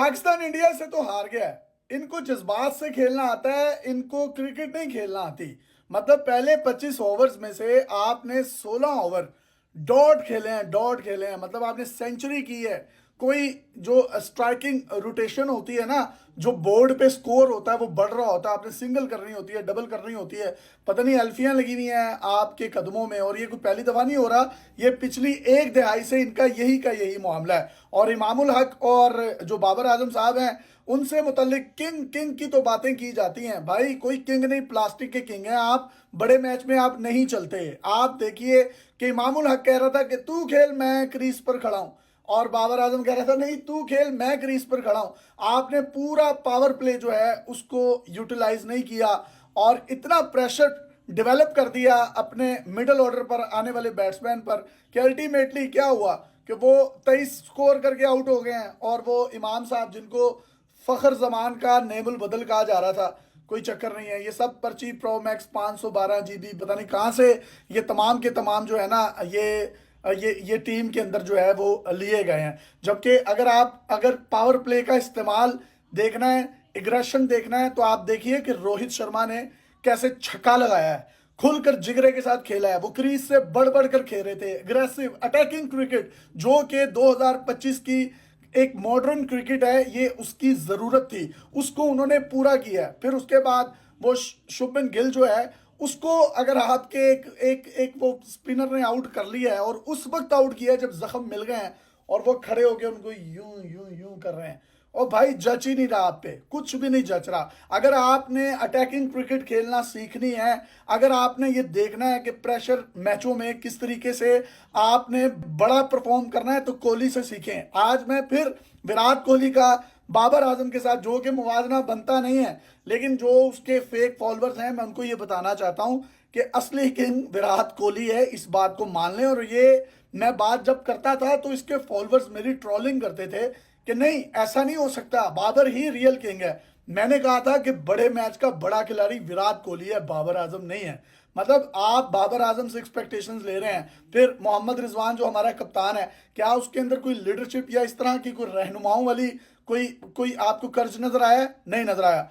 Pakistan India से तो हार गया है। इनको जज्बात से खेलना आता है, इनको क्रिकेट नहीं खेलना आती। मतलब पहले 25 ओवर्स में से आपने 16 ओवर डॉट खेले हैं, मतलब आपने सेंचुरी की है। कोई जो स्ट्राइकिंग रोटेशन होती है ना, जो बोर्ड पे स्कोर होता है वो बढ़ रहा होता है, आपने सिंगल करनी होती है, डबल करनी होती है, पता नहीं अल्फियां लगी हुई हैं आपके कदमों में। और ये कोई पहली दफा नहीं हो रहा, ये पिछली एक दिहाई से इनका यही का यही मामला है। और इमामुल हक और जो बाबर आजम साहब हैं, उनसे मुतल्लिक किंग किंग की तो बातें की जाती हैं। भाई कोई किंग नहीं, प्लास्टिक के किंग हैं आप। बड़े मैच में आप नहीं चलते। आप देखिए कि इमामुल हक कह रहा था कि तू खेल, मैं क्रीज पर खड़ा हूं, और बाबर आजम कह रहा था नहीं तू खेल, मैं क्रीज पर खड़ा हूं। आपने पूरा पावर प्ले जो है उसको यूटिलाइज नहीं किया, और इतना प्रेशर डेवलप कर दिया अपने मिडिल ऑर्डर पर आने वाले बैट्समैन पर कि अल्टीमेटली क्या हुआ कि वो 23 स्कोर करके आउट हो गए हैं। और वो इमाम साहब जिनको फखर जमान का नेमुल बदल कहा जा रहा था, कोई चक्कर नहीं है। ये सब पर्ची प्रो मैक्स 512 GB पता नहीं कहाँ से ये तमाम के तमाम जो है ना, ये टीम के अंदर जो है वो लिए गए हैं। जबकि अगर पावर प्ले का इस्तेमाल देखना है, एग्रेशन देखना है, तो आप देखिए कि रोहित शर्मा ने कैसे छक्का लगाया है, खुलकर जिगरे के साथ खेला है। वो क्रीज से बढ़ बढ़ कर खेल रहे थे, अग्रेसिव अटैकिंग क्रिकेट, जो कि 2025 की एक मॉडर्न क्रिकेट है, ये उसकी जरूरत थी, उसको उन्होंने पूरा किया है। फिर उसके बाद वो शुभमन गिल जो है, उसको अगर आपके एक एक एक वो स्पिनर ने आउट कर लिया है, और उस वक्त आउट किया है जब जख्म मिल गए हैं, और वो खड़े होकर उनको यूं यूं यूं कर रहे हैं। और भाई जच ही नहीं रहा, आप पे कुछ भी नहीं जच रहा। अगर आपने अटैकिंग क्रिकेट खेलना सीखनी है, अगर आपने ये देखना है कि प्रेशर मैचों में किस तरीके से आपने बड़ा परफॉर्म करना है, तो कोहली से सीखें। आज मैं फिर विराट कोहली का बाबर आजम के साथ, जो कि मुवाजना बनता नहीं है, लेकिन जो उसके फेक फॉलोअर्स हैं, मैं उनको ये बताना चाहता हूं कि असली किंग विराट कोहली है, इस बात को मान लें। और ये मैं बात जब करता था तो इसके फॉलोअर्स मेरी ट्रोलिंग करते थे कि नहीं ऐसा नहीं हो सकता, बाबर ही रियल किंग है। मैंने कहा था कि बड़े मैच का बड़ा खिलाड़ी विराट कोहली है, बाबर आजम नहीं है। मतलब आप बाबर आजम से एक्सपेक्टेशंस ले रहे हैं। फिर मोहम्मद रिजवान जो हमारा कप्तान है, क्या उसके अंदर कोई लीडरशिप या इस तरह की कोई रहनुमाओं वाली कोई कोई आपको कर्ज नजर आया? नहीं नजर आया।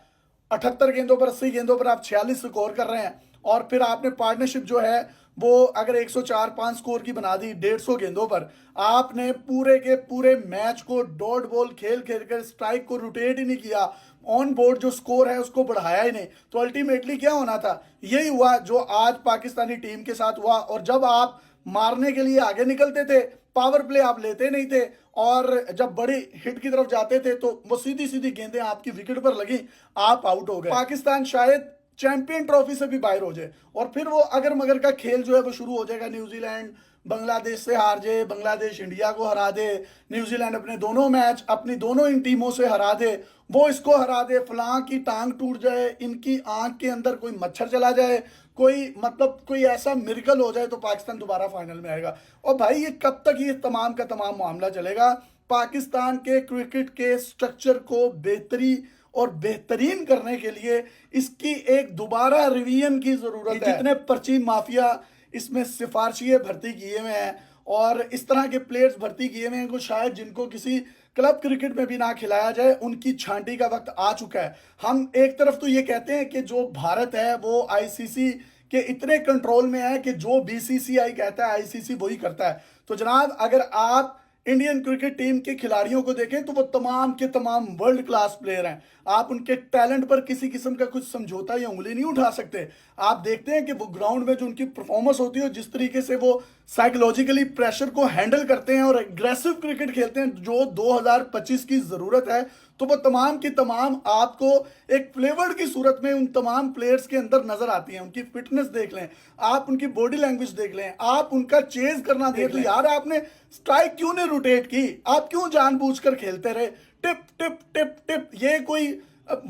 78 गेंदों पर 80 गेंदों पर आप 46 स्कोर कर रहे हैं, और फिर आपने पार्टनरशिप जो है वो अगर 104-5 स्कोर की बना दी 150 गेंदों पर, आपने पूरे के पूरे मैच को डॉट बॉल खेल खेल कर स्ट्राइक को रोटेट ही नहीं किया, ऑन बोर्ड जो स्कोर है उसको बढ़ाया ही नहीं, तो अल्टीमेटली क्या होना था? यही हुआ जो आज पाकिस्तानी टीम के साथ हुआ। और जब आप मारने के लिए आगे निकलते थे, पावर प्ले आप लेते नहीं थे, और जब बड़ी हिट की तरफ जाते थे तो वो सीधी सीधी गेंदें आपकी विकेट पर लगी, आप आउट हो गए। पाकिस्तान शायद चैंपियन ट्रॉफी से भी बाहर हो जाए, और फिर वो अगर मगर का खेल जो है वो शुरू हो जाएगा। न्यूजीलैंड बांग्लादेश से हार जाए, बांग्लादेश इंडिया को हरा दे, न्यूजीलैंड अपने दोनों मैच अपनी दोनों इन टीमों से हरा दे, वो इसको हरा दे, फलां की टांग टूट जाए, इनकी आंख के अंदर कोई मच्छर चला जाए, कोई मतलब कोई ऐसा मिरेकल हो जाए, तो पाकिस्तान दोबारा फाइनल में आएगा। और भाई ये कब तक ये तमाम का तमाम मामला चलेगा? पाकिस्तान के क्रिकेट के स्ट्रक्चर को बेहतरी और बेहतरीन करने के लिए इसकी एक दोबारा रिवीजन की जरूरत है। जितने पर्ची माफिया इसमें सिफारशिए भर्ती किए हुए हैं, और इस तरह के प्लेयर्स भर्ती किए हुए हैं को शायद जिनको किसी क्लब क्रिकेट में भी ना खिलाया जाए, उनकी छांटी का वक्त आ चुका है। हम एक तरफ तो ये कहते हैं कि जो भारत है वो आईसीसी के इतने कंट्रोल में है कि जो बीसीसीआई कहता है आईसीसी वही करता है। तो जनाब अगर आप इंडियन क्रिकेट टीम के खिलाड़ियों को देखें तो वो तमाम के तमाम वर्ल्ड क्लास प्लेयर हैं। आप उनके टैलेंट पर किसी किस्म का कुछ समझौता या उंगली नहीं उठा सकते। आप देखते हैं कि वो ग्राउंड में जो उनकी परफॉर्मेंस होती है, जिस तरीके से वो साइकोलॉजिकली प्रेशर को हैंडल करते हैं और एग्रेसिव क्रिकेट खेलते हैं, जो 2025 की जरूरत है, तो वो तमाम की तमाम आपको एक फ्लेवर्ड की सूरत में उन तमाम प्लेयर्स के अंदर नजर आती हैं। उनकी फिटनेस देख लें, आप उनकी बॉडी लैंग्वेज देख लें, आप उनका चेज करना देख लें। यार आपने स्ट्राइक क्यों नहीं रोटेट की? आप क्यों जानबूझकर खेलते रहे? टिप टिप टिप टिप, ये कोई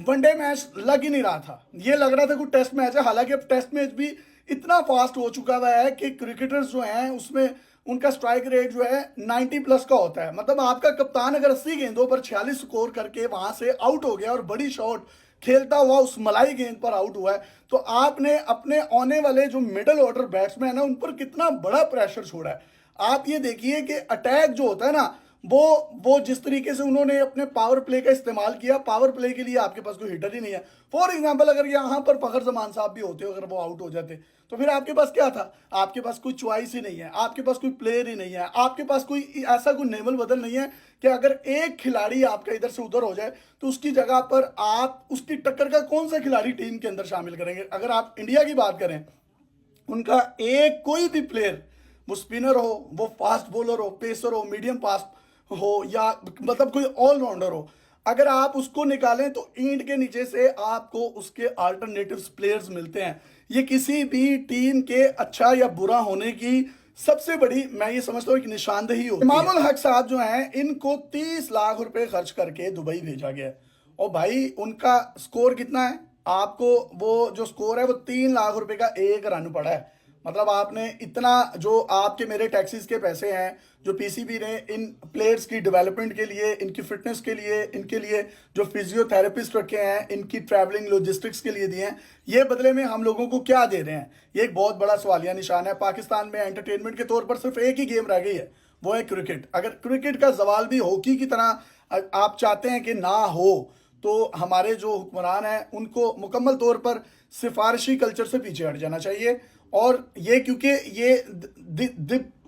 वनडे मैच लग ही नहीं रहा था, ये लग रहा था कोई टेस्ट मैच है। हालांकि अब टेस्ट मैच भी इतना फास्ट हो चुका हुआ है कि क्रिकेटर्स जो हैं उसमें उनका स्ट्राइक रेट जो है 90 प्लस का होता है। मतलब आपका कप्तान अगर 80 गेंदों पर 46 स्कोर करके वहां से आउट हो गया और बड़ी शॉट खेलता हुआ उस मलाई गेंद पर आउट हुआ है, तो आपने अपने आने वाले जो मिडिल ऑर्डर बैट्समैन है उन पर कितना बड़ा प्रेशर छोड़ा है। आप ये देखिए कि अटैक जो होता है ना, वो जिस तरीके से उन्होंने अपने पावर प्ले का इस्तेमाल किया, पावर प्ले के लिए आपके पास कोई हिटर ही नहीं है। फॉर एग्जांपल अगर यहाँ पर फखर जमान साहब भी होते, अगर वो आउट हो जाते, तो फिर आपके पास क्या था? आपके पास कोई चॉइस ही नहीं है, आपके पास कोई प्लेयर ही नहीं है, आपके पास कोई ऐसा कोई नेमल बदल नहीं है कि अगर एक खिलाड़ी आपका इधर से उधर हो जाए तो उसकी जगह पर आप उसकी टक्कर का कौन सा खिलाड़ी टीम के अंदर शामिल करेंगे। अगर आप इंडिया की बात करें, उनका एक कोई भी प्लेयर, वो स्पिनर हो, वो फास्ट बॉलर हो, पेसर हो, मीडियम फास्ट हो, या मतलब कोई ऑलराउंडर हो, अगर आप उसको निकालें तो ईंट के नीचे से आपको उसके अल्टरनेटिव प्लेयर्स मिलते हैं। ये किसी भी टीम के अच्छा या बुरा होने की सबसे बड़ी, मैं ये समझता हूँ कि निशानदेही होती है। इमामुल हक साहब जो हैं, इनको 30 लाख रुपए खर्च करके दुबई भेजा गया, और भाई उनका स्कोर कितना है? आपको वो जो स्कोर है वो 3 लाख रुपए का एक रन पड़ा है। मतलब आपने इतना, जो आपके मेरे टैक्सीज के पैसे हैं जो पीसीबी ने इन प्लेयर्स की डेवलपमेंट के लिए, इनकी फिटनेस के लिए, इनके लिए जो फिजियोथेरेपिस्ट रखे हैं, इनकी ट्रैवलिंग लॉजिस्टिक्स के लिए दिए हैं, ये बदले में हम लोगों को क्या दे रहे हैं? ये एक बहुत बड़ा सवालिया निशान है। पाकिस्तान में एंटरटेनमेंट के तौर पर सिर्फ एक ही गेम रह गई है, वो है क्रिकेट। अगर क्रिकेट का जवाल भी हॉकी की तरह आप चाहते हैं कि ना हो, तो हमारे जो हुक्मरान हैं उनको मुकम्मल तौर पर सिफारिशी कल्चर से पीछे हट जाना चाहिए। और ये क्योंकि ये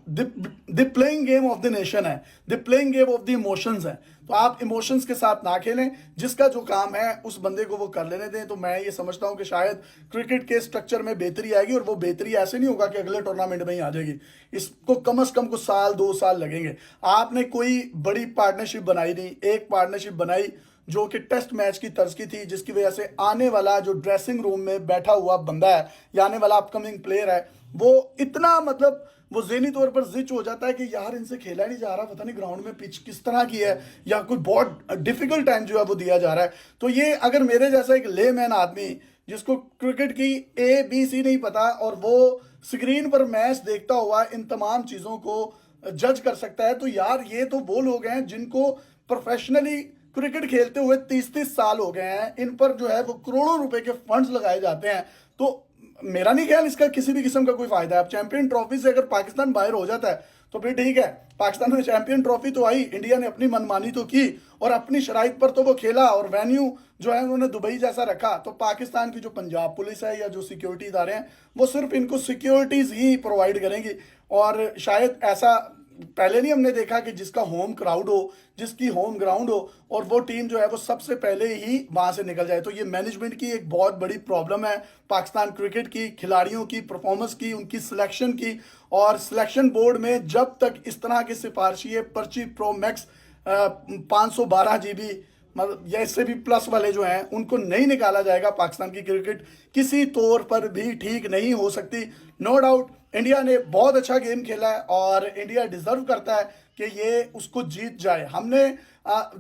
the playing game of the nation है, the playing game of the emotions है, तो आप इमोशंस के साथ ना खेलें। जिसका जो काम है उस बंदे को वो कर लेने दें। तो मैं ये समझता हूं कि शायद क्रिकेट के स्ट्रक्चर में बेहतरी आएगी, और वो बेहतरी ऐसे नहीं होगा कि अगले टूर्नामेंट में ही आ जाएगी। इसको कम से कम कुछ साल 2 साल लगेंगे। आपने कोई बड़ी पार्टनरशिप बनाई नहीं, एक पार्टनरशिप बनाई जो कि टेस्ट मैच की तर्ज की थी, जिसकी वजह से आने वाला जो ड्रेसिंग रूम में बैठा हुआ बंदा है या आने वाला अपकमिंग प्लेयर है, वो इतना मतलब वो ज़हनी तौर पर जिच हो जाता है कि यार इनसे खेला नहीं जा रहा, पता नहीं ग्राउंड में पिच किस तरह की है, या कोई बहुत डिफिकल्ट टाइम जो है वो दिया जा रहा है। तो ये अगर मेरे जैसा एक लेमैन आदमी जिसको क्रिकेट की ABC नहीं पता, और वो स्क्रीन पर मैच देखता हुआ इन तमाम चीज़ों को जज कर सकता है, तो यार ये तो वो लोग हैं जिनको प्रोफेशनली क्रिकेट खेलते हुए 30-30 साल हो गए हैं। इन पर जो है वो करोड़ों रुपए के फंड्स लगाए जाते हैं। तो मेरा नहीं ख्याल इसका किसी भी किस्म का कोई फायदा है। अब चैंपियन ट्रॉफी से अगर पाकिस्तान बाहर हो जाता है तो फिर ठीक है, पाकिस्तान में चैंपियन ट्रॉफी तो आई, इंडिया ने अपनी मनमानी तो की और अपनी शराइत पर तो वो खेला, और वेन्यू जो है उन्होंने दुबई जैसा रखा। तो पाकिस्तान की जो पंजाब पुलिस है या जो सिक्योरिटी इदारे हैं, वो सिर्फ इनको सिक्योरिटीज ही प्रोवाइड करेंगी। और शायद ऐसा पहले नहीं हमने देखा कि जिसका होम क्राउड हो, जिसकी होम ग्राउंड हो, और वो टीम जो है वो सबसे पहले ही वहां से निकल जाए। तो ये मैनेजमेंट की एक बहुत बड़ी प्रॉब्लम है पाकिस्तान क्रिकेट की, खिलाड़ियों की परफॉर्मेंस की, उनकी सिलेक्शन की। और सिलेक्शन बोर्ड में जब तक इस तरह की सिफारिशी पर्ची प्रो मैक्स 512 GB मतलब या इससे भी प्लस वाले जो हैं उनको नहीं निकाला जाएगा, पाकिस्तान की क्रिकेट किसी तौर पर भी ठीक नहीं हो सकती। नो डाउट इंडिया ने बहुत अच्छा गेम खेला है और इंडिया डिजर्व करता है कि ये उसको जीत जाए। हमने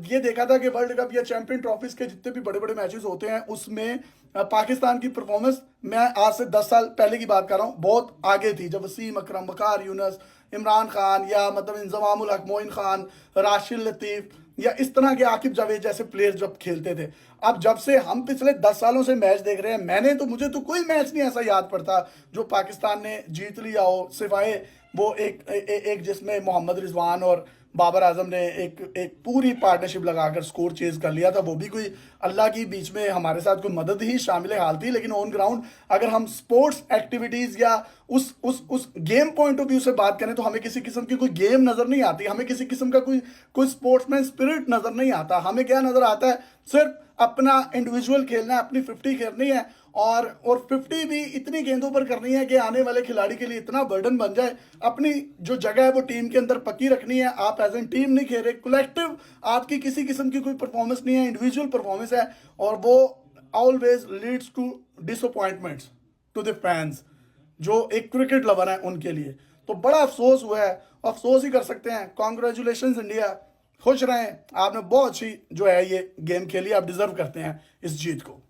ये देखा था कि वर्ल्ड कप या चैंपियन ट्रॉफीज के जितने भी बड़े बड़े मैचेस होते हैं उसमें पाकिस्तान की परफॉर्मेंस, मैं आज से 10 साल पहले की बात कर रहा हूँ, बहुत आगे थी। जब वसीम अकरम, वकार यूनुस, इमरान खान या मतलब इंजमामुल हक, मोइन खान, राशिद लतीफ या इस तरह के आकिब जावेद जैसे प्लेयर्स जब खेलते थे। अब जब से हम पिछले 10 सालों से मैच देख रहे हैं, मुझे तो कोई मैच नहीं ऐसा याद पड़ता जो पाकिस्तान ने जीत लिया हो, सिवाय वो एक जिसमें मोहम्मद रिजवान और बाबर आजम ने एक पूरी पार्टनरशिप लगाकर स्कोर चेज कर लिया था। वो भी कोई अल्लाह की बीच में हमारे साथ कोई मदद ही शामिल हाल थी। लेकिन ऑन ग्राउंड अगर हम स्पोर्ट्स एक्टिविटीज या उस गेम पॉइंट ऑफ व्यू से बात करें तो हमें किसी किस्म की कोई गेम नजर नहीं आती, हमें किसी किस्म का कोई स्पोर्ट्समैन स्पिरिट नजर नहीं आता। हमें क्या नजर आता है, सिर्फ अपना इंडिविजुअल खेलना है, अपनी 50 खेलनी है और 50 भी इतनी गेंदों पर करनी है कि आने वाले खिलाड़ी के लिए इतना बर्डन बन जाए। अपनी जो जगह है वो टीम के अंदर पक्की रखनी है। आप एज एन टीम नहीं खेल रहे, कलेक्टिव आपकी किसी किस्म की कोई परफॉर्मेंस नहीं है, इंडिविजुअल परफॉर्मेंस है, और वो always leads to disappointments to the fans जो एक क्रिकेट लवर है उनके लिए। तो बड़ा अफसोस हुआ है, अफसोस ही कर सकते हैं। कॉन्ग्रेचुलेशन इंडिया, खुश रहें, आपने बहुत अच्छी जो है ये गेम खेली, आप डिजर्व करते हैं इस जीत को।